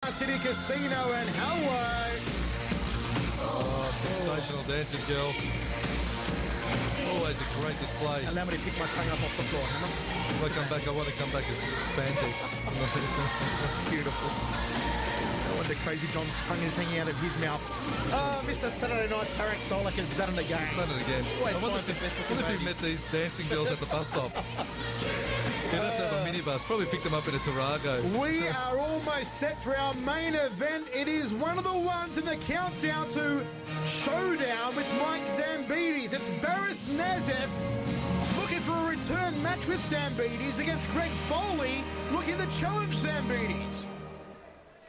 City Casino and hello. Oh, sensational dancing girls. Always a great display. Allow me to pick my tongue up off the floor, Hammer. When I come back, I want to come back as spandex. Beautiful. No wonder Crazy John's tongue is hanging out of his mouth. Oh, Mr. Saturday Night, Tarek Solak has done it again. He's done it again. Always I wonder finds the best if looking you met these dancing girls at the bus stop. You'd have to have a minibus. Probably pick them up in a Tarago. We are almost set for our main event. It is one of the ones in the countdown to Showdown with Mike Zambides. It's Baris Nezif looking for a return match with Zambides against Greg Foley looking to challenge Zambides.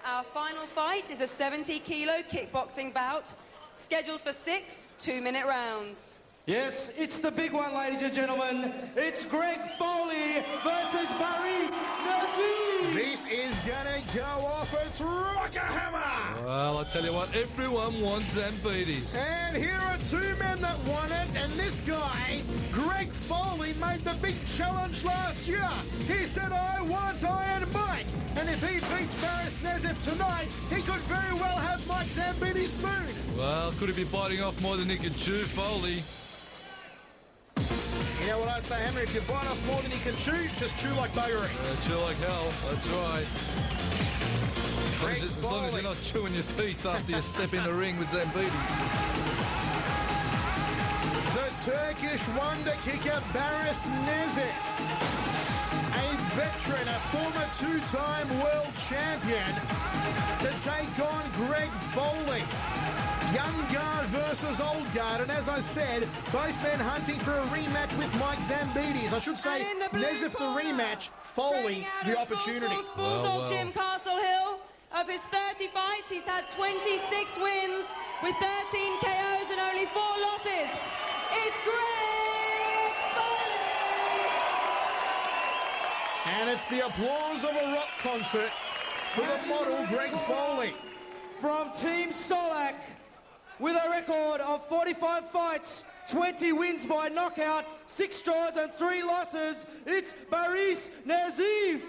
Our final fight is a 70-kilo kickboxing bout scheduled for 6 2-minute rounds. Yes, it's the big one, ladies and gentlemen. It's Greg Foley versus Baris Nezif. This is gonna go off. It's rock a hammer. Well, I tell you what, everyone wants Zambides. And here are two men that won it. And this guy, Greg Foley, made the big challenge last year. He said, I want Iron Mike. And if he beats Baris Nezif tonight, he could very well have Mike Zambides soon. Well, could he be biting off more than he can chew, Foley? You know what I say, Hammer? If you bite off more than you can chew, just chew like buggery. Chew like hell, that's right. As long as you're not chewing your teeth after you step in the ring with Zambides. The Turkish wonder kicker, Baris Nezif. A veteran, a former two-time world champion, to take on Greg Foley. Young guard versus old guard, and as I said, both men hunting for a rematch with Mike Zambides. I should say, Nezif the rematch, Foley the opportunity. Bulldog Jim Castlehill. Of his 30 fights, he's had 26 wins with 13 KOs and only 4 losses. It's Greg Foley! And it's the applause of a rock concert for the model Greg Foley. From Team Solak, with a record of 45 fights, 20 wins by knockout, 6 draws and 3 losses, it's Baris Nezif.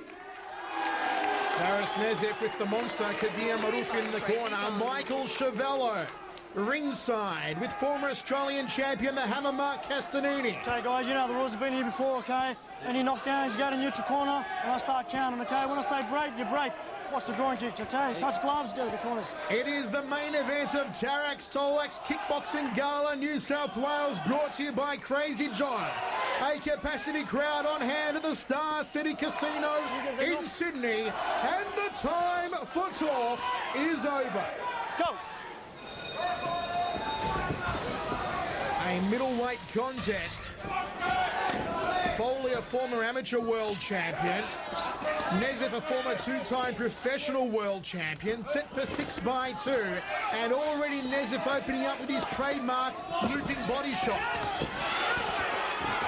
Baris Nezif with the monster, Kadir Maruf in the corner, Michael Chavello ringside with former Australian champion, the Hammer Mark Castanini. Okay, guys, you know the rules have been here before, okay? Any knockdowns, you go to neutral corner, and I start counting, okay? When I say break, you break. Watch the groin kicks, okay? Touch gloves, go to the corners. It is the main event of Tarek Solak's Kickboxing Gala New South Wales, brought to you by Crazy John. A capacity crowd on hand at the Star City Casino in Sydney, and the time for talk is over. Go! A middleweight contest. Foley, a former amateur world champion. Nezif, a former two-time professional world champion, set for 6x2. And already Nezif opening up with his trademark looping body shots.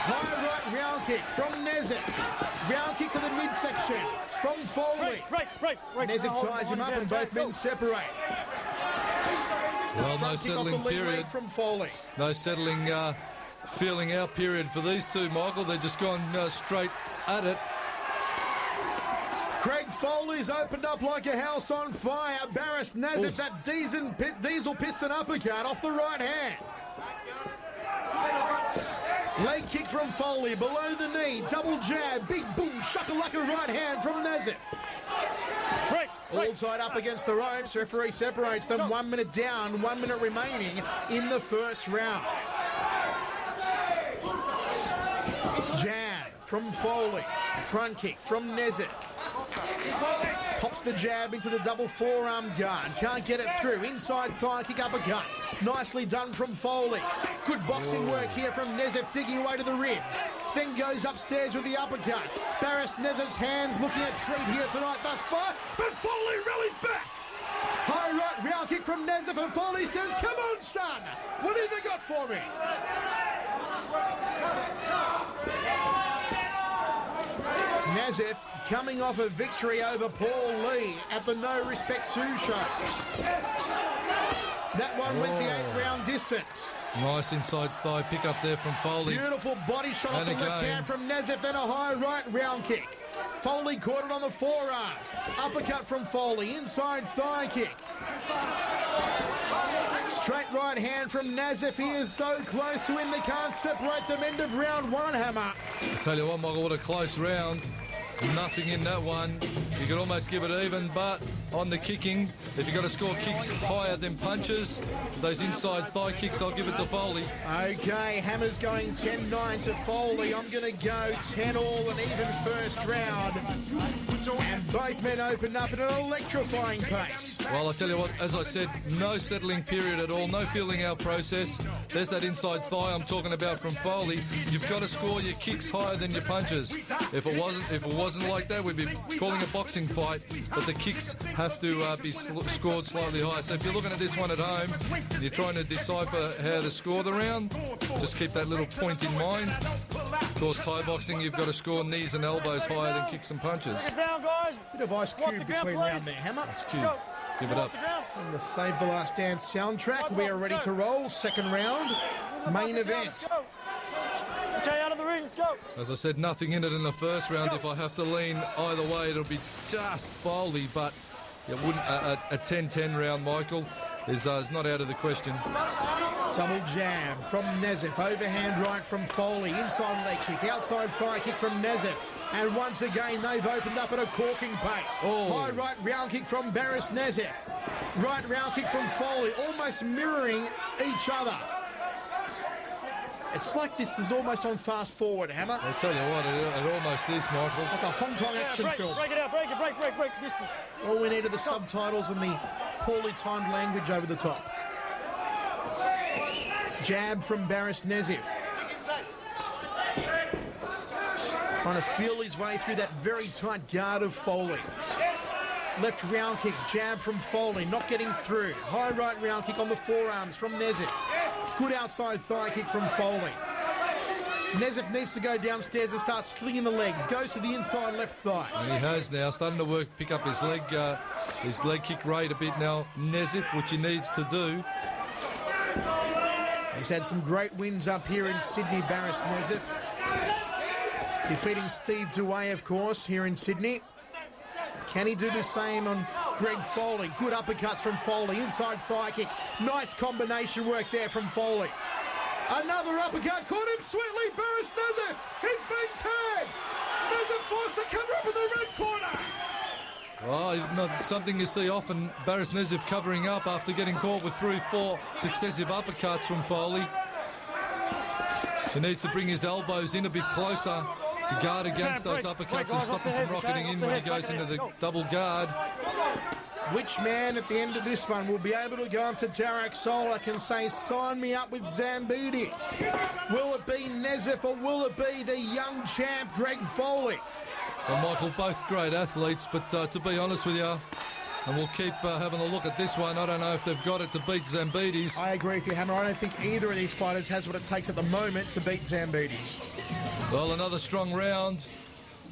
High right round kick from Nezif. Round kick to the midsection from Foley. Break. Nezif ties him up and both men separate. Well, no Front kick off the settling lead period. leg from Foley. No settling, feeling out period for these two, Michael. They've just gone straight at it. Greg Foley's opened up like a house on fire. Baris Nezif, that diesel piston uppercut off the right hand. Leg kick from Foley, below the knee, double jab, big boom, shakalaka right hand from Nezif. All tied up against the ropes. Referee separates them. 1 minute down, 1 minute remaining in the first round. Jab from Foley. Front kick from Nezif. Pops the jab into the double forearm guard. Can't get it through. Inside thigh kick uppercut. Nicely done from Foley. Good boxing work here from Nezif, digging away to the ribs. Then goes upstairs with the uppercut. Baris Nezif's hands looking a treat here tonight thus far, but Foley rallies back. High right round kick from Nezif, and Foley says, come on, son. What have they got for me? Nezif coming off a victory over Paul Lee at the No Respect 2 show. That one went the 8th round distance. Nice inside thigh pick up there from Foley. Beautiful body shot off the left hand from Nezif, then a high right round kick. Foley caught it on the forearms. Uppercut from Foley, inside thigh kick. Straight right hand from Nezif. He is so close to him, they can't separate them. End of round one, Hammer. I tell you what, Michael, what a close round. Nothing in that one. You could almost give it even, but on the kicking, if you've got to score kicks higher than punches, those inside thigh kicks, I'll give it to Foley. Okay, Hammer's going 10-9 to Foley. I'm going to go 10-all, an even first round. And both men opened up at an electrifying pace. Well, I tell you what, as I said, no settling period at all, no feeling out process. There's that inside thigh I'm talking about from Foley. You've got to score your kicks higher than your punches. If it wasn't like that, we'd be calling a boxing fight. But the kicks have to be scored slightly higher. So if you're looking at this one at home, you're trying to decipher how to score the round, just keep that little point in mind. Of course, Thai boxing, you've got to score knees and elbows higher than kicks and punches. Get down, guys. Bit of ice Walk cube the ground, between please. round there, Hammer. It's cute. Give it up. From the Save the Last Dance soundtrack, we are ready to roll. Second round, main event. Okay, out of the ring, let's go. As I said, nothing in it in the first round. If I have to lean either way, it'll be just Foley, but it wouldn't. A 10-10 round, Michael, is not out of the question. Double jab from Nezif, overhand right from Foley, inside leg kick, outside thigh kick from Nezif. And once again, they've opened up at a corking pace. Oh. High right round kick from Baris Nezif. Right round kick from Foley, almost mirroring each other. It's like this is almost on fast forward, Hammer. I'll tell you what, it almost is, Michael. It's like a Hong Kong action film. Break it out, break it, break, distance. All we need are the subtitles and the poorly timed language over the top. Jab from Baris Nezif. Trying to feel his way through that very tight guard of Foley. Left round kick, jab from Foley, not getting through. High right round kick on the forearms from Nezif. Good outside thigh kick from Foley. Nezif needs to go downstairs and start slinging the legs. Goes to the inside left thigh. And he has now, starting to pick up his leg kick rate a bit now. Nezif, which he needs to do. He's had some great wins up here in Sydney, Baris Nezif. Defeating Steve Duay, of course, here in Sydney. Can he do the same on Greg Foley? Good uppercuts from Foley. Inside thigh kick. Nice combination work there from Foley. Another uppercut. Caught him sweetly. Baris Nezif. He's been tagged. Nezif forced to cover up in the red corner. Well, not something you see often. Baris Nezif covering up after getting caught with 3-4 successive uppercuts from Foley. He needs to bring his elbows in a bit closer to guard against those uppercuts and stop him from rocketing in when he goes into the double guard. Which man at the end of this one will be able to go up to Tarak Solak and say, sign me up with Zambides? Will it be Nezif or will it be the young champ Greg Foley? Well, Michael, both great athletes, but to be honest with you, and we'll keep having a look at this one. I don't know if they've got it to beat Zambides. I agree with you, Hammer. I don't think either of these fighters has what it takes at the moment to beat Zambides. Well, another strong round,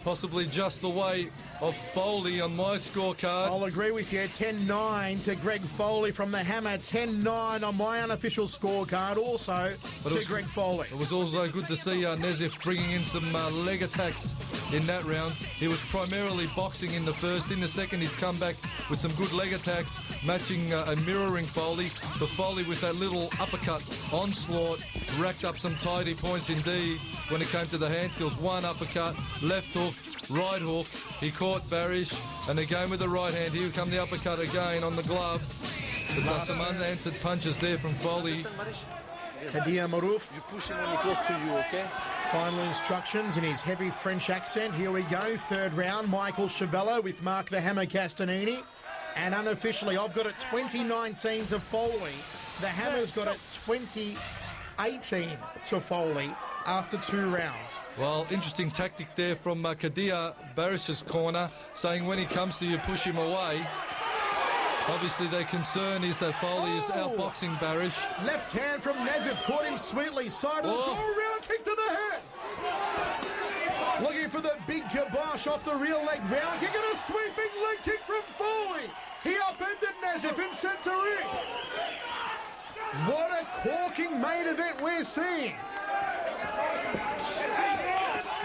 possibly just the way of Foley on my scorecard. I'll agree with you. 10-9 to Greg Foley from the Hammer. 10-9 on my unofficial scorecard also to Greg Foley. It was also good to see Nezif bringing in some leg attacks in that round. He was primarily boxing in the first. In the second, he's come back with some good leg attacks, matching and mirroring Foley. But Foley, with that little uppercut onslaught, racked up some tidy points indeed when it came to the hand skills. One uppercut, left hook, right hook. He caught Baris, and again with the right hand. Here come the uppercut again on the glove. But there's some unanswered punches there from Foley. Kadir Marouf. You push him when he goes to you, okay? Final instructions in his heavy French accent. Here we go. Third round. Michael Chavello with Mark the Hammer Castanini. And unofficially, I've got it 2019 to Foley. The Hammer's got it 2018 to Foley after 2 rounds. Well, interesting tactic there from Kadir, Baris's corner, saying when he comes to you, push him away. Obviously, their concern is that Foley is outboxing Baris. Left hand from Nezif, caught him sweetly. Side of the jaw, round kick to the head. Looking for the big kibosh off the rear leg, round kick and a sweeping leg kick from Foley. He upended Nezif in centre ring. What a corking main event we're seeing.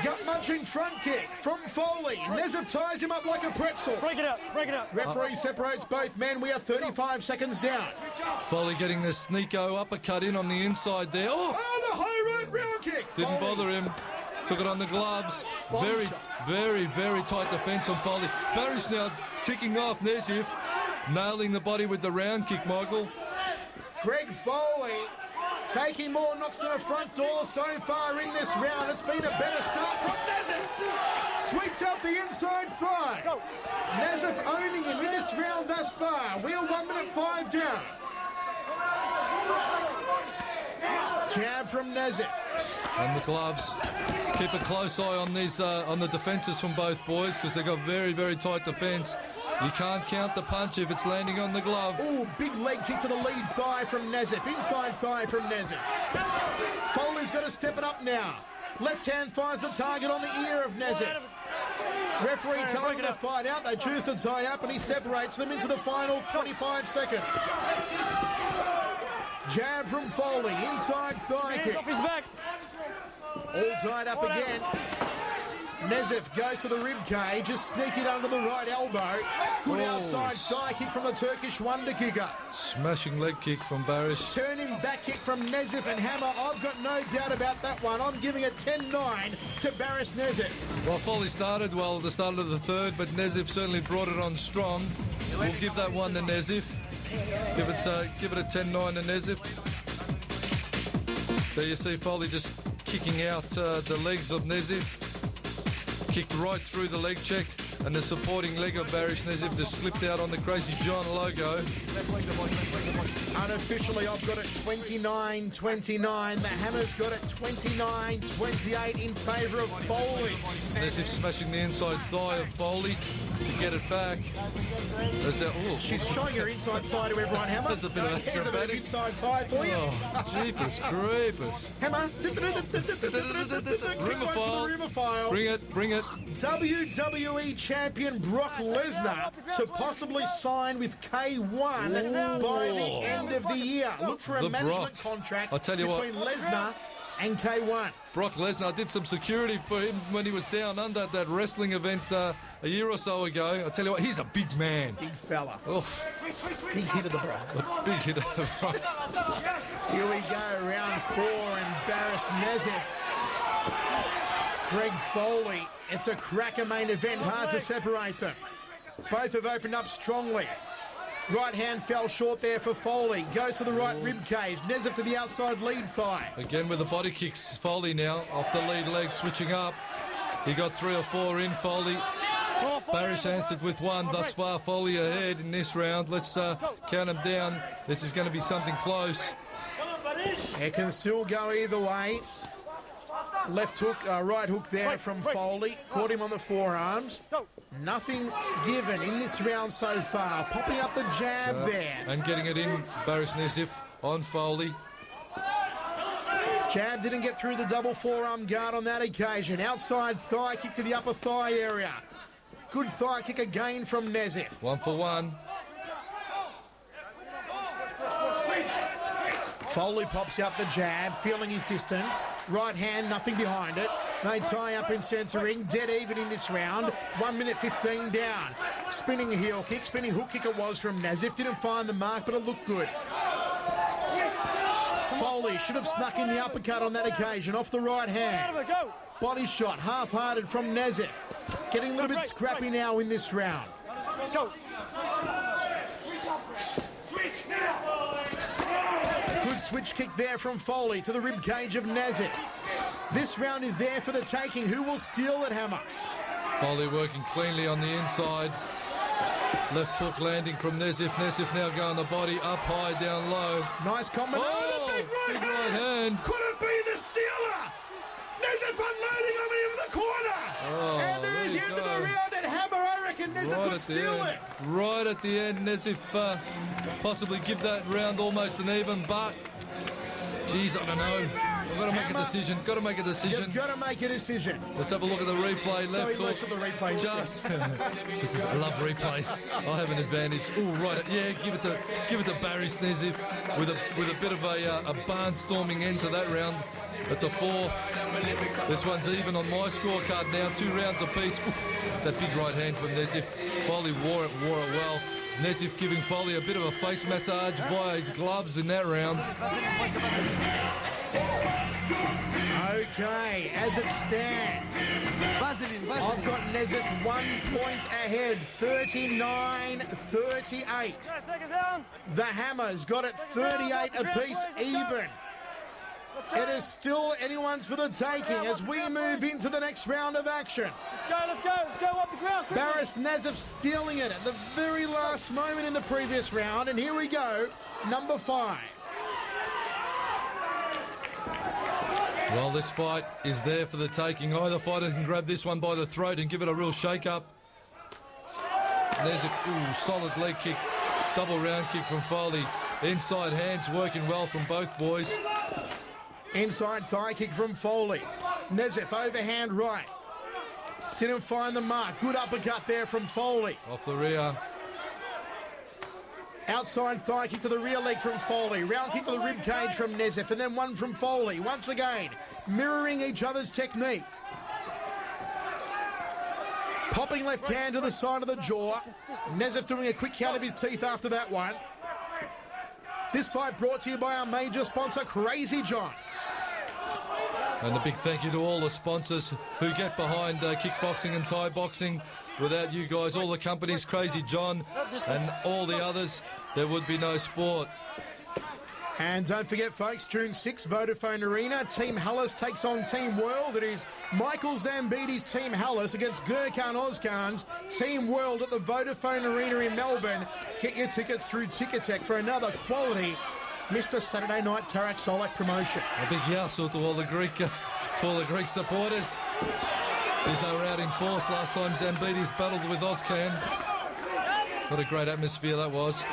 Gut-munching front kick from Foley. Nezif ties him up like a pretzel. Break it out, break it out. Referee separates both men. We are 35 seconds down. Foley getting the sneako uppercut in on the inside there. Oh, Oh, the high road round kick. didn't Foley. bother him. Took it on the gloves. Body Very, shot. very, very tight defence on Foley. Baris now ticking off Nezif. Nailing the body with the round kick, Michael. Greg Foley taking more knocks than a front door so far in this round. It's been a better start from Nezif. Sweeps out the inside thigh. Nezif owning him in this round thus far. Wheel 1 minute 5 down. Jab from Nezif. And the gloves. Keep a close eye on these on the defences from both boys because they've got very, very tight defence. You can't count the punch if it's landing on the glove. Ooh, big leg kick to the lead thigh from Nezif. Inside thigh from Nezif. Foley's got to step it up now. Left hand finds the target on the ear of Nezif. Referee telling them to fight out. They choose to tie up and he separates them into the final 25 seconds. Jab from Foley. Inside thigh Hands kick. off his back. All tied up again. Nezif goes to the rib cage, just sneak it under the right elbow. Good Oh. outside thigh kick from the Turkish wonder kicker. Smashing leg kick from Baris. Turning back kick from Nezif and Hammer. I've got no doubt about that one. I'm giving it 10-9 to Baris Nezif. Well, Foley started well at the start of the third, but Nezif certainly brought it on strong. We'll give that one to Nezif. Give it a 10-9 to Nezif. There you see Foley just kicking out the legs of Nezif. Kicked right through the leg check, and the supporting leg of Baris Nezif just slipped out on the Crazy John logo. Unofficially, I've got it 29-29. The Hammer's got it 29-28 in favour of Foley. Nezif smashing the inside thigh of Foley to get it back. There's that, ooh. She's showing her inside thigh to everyone, Hammer. That's a bit of Here's a bit of acrobatic. inside thigh for you. Oh, jeepers creepers. Hammer. Quick one for the rumour file. Bring it, bring it. WWE champion Brock Lesnar to possibly sign with K1 by the end of the year. Look for a The management Brock. contract I'll tell you what. between Lesnar and K1. Brock Lesnar did some security for him when he was down under at that wrestling event a year or so ago. I tell you what, he's a big man. Big fella. Oh, Big hit of the Brock. a big hitter. Here we go, round 4 and Baris Nezif. Greg Foley. It's a cracker main event, hard to separate them. Both have opened up strongly. Right hand fell short there for Foley. Goes to the right rib cage. Nezif to the outside lead thigh. Again with the body kicks. Foley now off the lead leg, switching up. He got 3 or 4 in. Foley. Baris answered with 1. Thus far, Foley ahead in this round. Let's count him down. This is going to be something close. It can still go either way. Left hook, right hook there from Foley. Caught him on the forearms. Nothing given in this round so far. Popping up the jab there. And getting it in, Baris Nezif on Foley. Jab didn't get through the double forearm guard on that occasion. Outside thigh kick to the upper thigh area. Good thigh kick again from Nezif. 1 for 1. Foley pops out the jab, feeling his distance. Right hand, nothing behind it. They tie up in censoring, dead even in this round. 1 minute 15 down. Spinning heel kick, spinning hook kick it was from Nezif. Didn't find the mark, but it looked good. Foley should have snuck in the uppercut on that occasion, off the right hand. Body shot, half-hearted from Nezif. Getting a little bit scrappy now in this round. Good switch kick there from Foley to the rib cage of Nezif. This round is there for the taking. Who will steal it, Hammer? Foley working cleanly on the inside. Left hook landing from Nezif. Nezif now going the body up high, down low. Nice combination. Oh, The big right hand. Could it be the stealer? Nezif unloading on him in the corner. Oh, And there's there the you end of the go. round at Hammer. I reckon Nezif could steal it. Right at the end, Nezif possibly give that round almost an even, but geez, I don't know. I've got to make a Hammer. decision. Got to make a decision. You've got to make a decision. Let's have a look at the replay. So he Left looks hook. at the replay. Just I love replays. I have an advantage. Oh, right. Yeah, give it to Baris Nezif with a bit of a barnstorming end to that round. at the 4th. This one's even on my scorecard now, 2 rounds apiece. Oof, that big right hand from Nezif. Foley wore it well. Nezif giving Foley a bit of a face massage via his gloves in that round. Okay, as it stands, I've got Nezif 1 point ahead, 39-38. The Hammer's got it 38 apiece, even. It is still anyone's for the taking as we move into the next round of action. Let's go up the ground. Quickly. Baris Nezif stealing it at the very last moment in the previous round, and here we go, number 5. Well, this fight is there for the taking. Either fighter can grab this one by the throat and give it a real shake-up. There's a solid leg kick, double round kick from Foley. Inside hands working well from both boys. Inside thigh kick from Foley. Nezif overhand right. Didn't find the mark. Good uppercut there from Foley. Off the rear. Outside thigh kick to the rear leg from Foley. Round kick to the rib cage from Nezif, and then one from Foley. Once again, mirroring each other's technique. Popping left hand to the side of the jaw. Nezif doing a quick count of his teeth after that one. This fight brought to you by our major sponsor, Crazy Johns. And a big thank you to all the sponsors who get behind kickboxing and Thai boxing. Without you guys, all the companies, Crazy John and all the others, there would be no sport. And don't forget, folks, June 6th, Vodafone Arena, Team Hallis takes on Team World. It is Michael Zambidi's Team Hallis against Gurkhan Ozkan's Team World at the Vodafone Arena in Melbourne. Get your tickets through Ticketek for another quality Mr. Saturday Night Tarak Solak promotion. A big yasso to all the Greek supporters. There's no out in force last time Zambidi's battled with Ozkan. What a great atmosphere that was.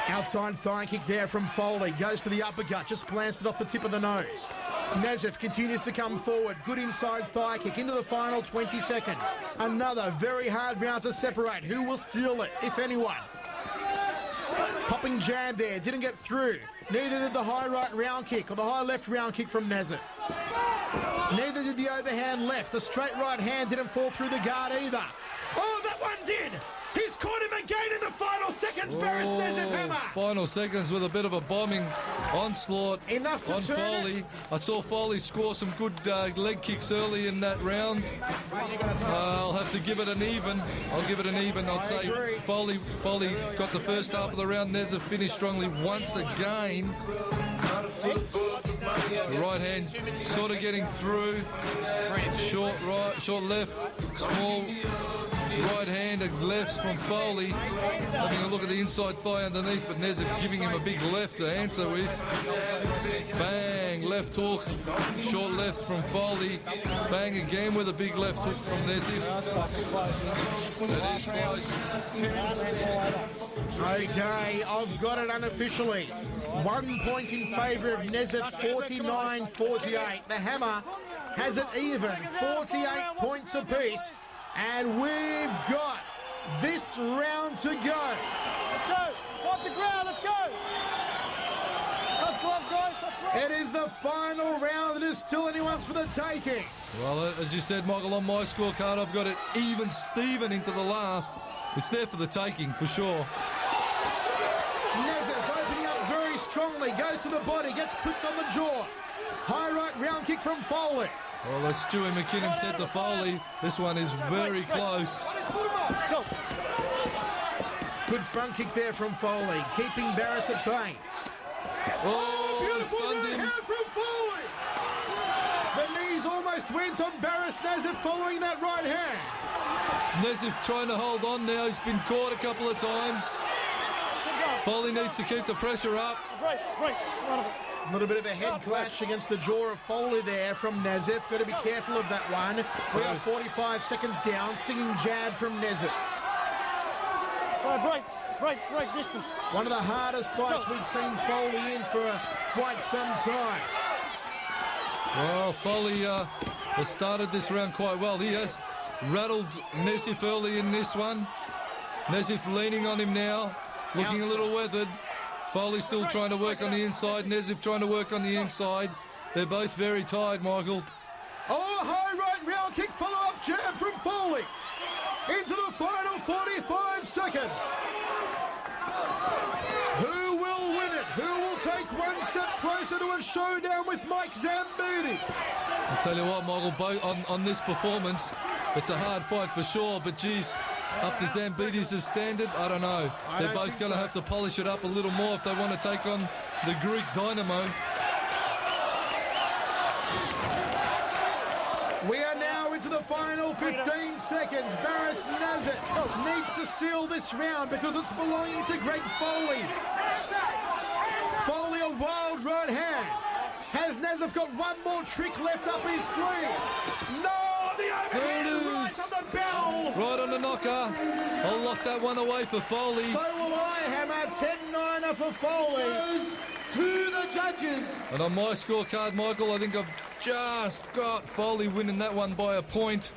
Outside thigh kick there from Foley. Goes for the uppercut. Just glanced it off the tip of the nose. Nezif continues to come forward. Good inside thigh kick into the final 20 seconds. Another very hard round to separate. Who will steal it, if anyone? Popping jab there. Didn't get through. Neither did the high right round kick or the high left round kick from Nezif. Neither did the overhand left. The straight right hand didn't fall through the guard either. Oh, that one did! He's caught him again in the final seconds, Baris Nezif hammer! Final seconds with a bit of a bombing onslaught Enough to on turn Foley. it. I saw Foley score some good leg kicks early in that round. I'll have to give it an even. I'll give it an even. I'd say agree. Foley got the first half of the round. Nezif finished strongly once again. The right hand sort of getting through. Short right, short left, small right hand and lefts from Foley. Having a look at the inside thigh underneath, but Nezif giving him a big left to answer with. Bang, left hook, short left from Foley. Bang again with a big left hook from Nezif. That is close. Okay, I've got it unofficially. 1 point in favour of Nezif, 49-48. The hammer has it even, 48 points apiece. And we've got this round to go. Let's go. Off the ground. Let's go. Touch gloves, guys. Touch gloves. It is the final round. It is still anyone's for the taking. Well, as you said, Michael, on my scorecard, I've got it even Steven into the last. It's there for the taking, for sure. Nezif opening up very strongly. Goes to the body. Gets clipped on the jaw. High right round kick from Foley. Well, as Stewie McKinnon said to Foley, this one is very close. Go. Good front kick there from Foley, keeping Baris at bay. Oh, beautiful stunned right him. hand from Foley. The knees almost went on Baris Nezif following that right hand. Nezif trying to hold on now. He's been caught a couple of times. Foley needs to keep the pressure up. Break. A little bit of a head clash against the jaw of Foley there from Nezif. Got to be careful of that one. We are 45 seconds down. Stinging jab from Nezif. Break distance. One of the hardest fights we've seen Foley in for quite some time. Well, Foley has started this round quite well. He has rattled Nezif early in this one. Nezif leaning on him now, looking a little weathered. Foley still trying to work on the inside. Nezif trying to work on the inside. They're both very tired, Michael. Oh, high right round kick, follow-up jab from Foley. Into the final 45 seconds. Who will win it? Who will take one step closer to a showdown with Mike Zambidi? I'll tell you what, Michael, on this performance, it's a hard fight for sure, but geez, up to Zambidi's standard, I don't know. They're both going to have to polish it up a little more if they want to take on the Greek Dynamo. We are now into the final 15 seconds. Baris Nezif needs to steal this round because it's belonging to Greg Foley. Foley, a wild right hand. Has Nezif got one more trick left up his sleeve? No, the There it overhand right is. on the bell. Right on the knocker. I'll lock that one away for Foley. So will I, Hammer. 10-9er for Foley. Goes to the judges. And on my scorecard, Michael, I think I've just got Foley winning that one by a point.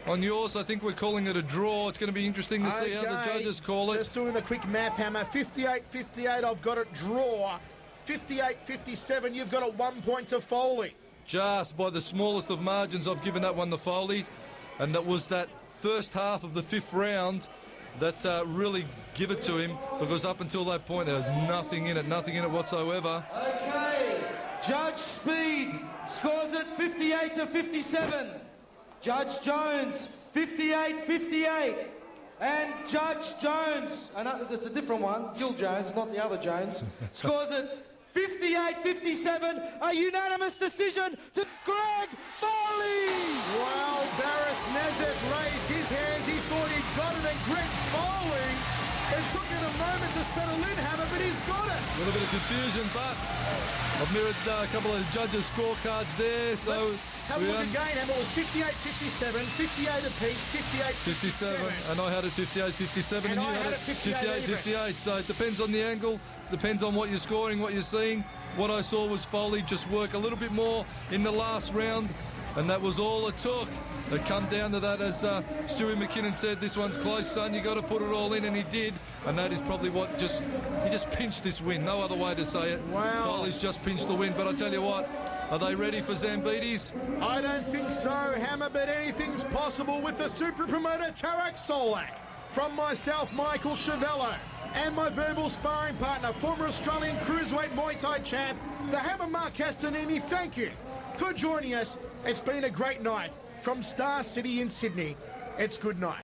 On yours, I think we're calling it a draw. It's going to be interesting to see how the Okay, judges call it. Just doing the quick math, Hammer. 58-58, I've got it draw. 58-57, you've got it 1 point to Foley. Just by the smallest of margins, I've given that one to Foley. And that was that first half of the fifth round that really give it to him, because up until that point, there was nothing in it whatsoever. Okay, Judge Speed scores it 58-57. Judge Jones, 58-58. And Judge Jones, that's a different one, Gil Jones, not the other Jones, scores it 58-57, a unanimous decision to Greg Foley! Well, Baris Nezif raised his hands. He thought he'd got it, and Greg Foley, it took him a moment to settle in, Hammer, but he's got it. A little bit of confusion, but I've mirrored a couple of judges' scorecards there, so Let's have a we look are again, Hammer. It was 58-57, 58 apiece, 57, 58-57. and I had it 58-57, and And you I had had it it 58-58. So it depends on the angle, depends on what you're scoring, what you're seeing. What I saw was Foley just work a little bit more in the last round, and that was all it took. It come down to that, as Stewie McKinnon said, this one's close, son, you got to put it all in, and he did. And that is probably what he just pinched this win. No other way to say it. Wow. Foley's just pinched the win, but I tell you what, are they ready for Zambides? I don't think so, Hammer, but anything's possible with the super promoter Tarak Solak. From myself, Michael Chavello, and my verbal sparring partner, former Australian Cruiserweight Muay Thai champ, the Hammer Mark Castanini, thank you for joining us. It's been a great night. From Star City in Sydney, it's good night.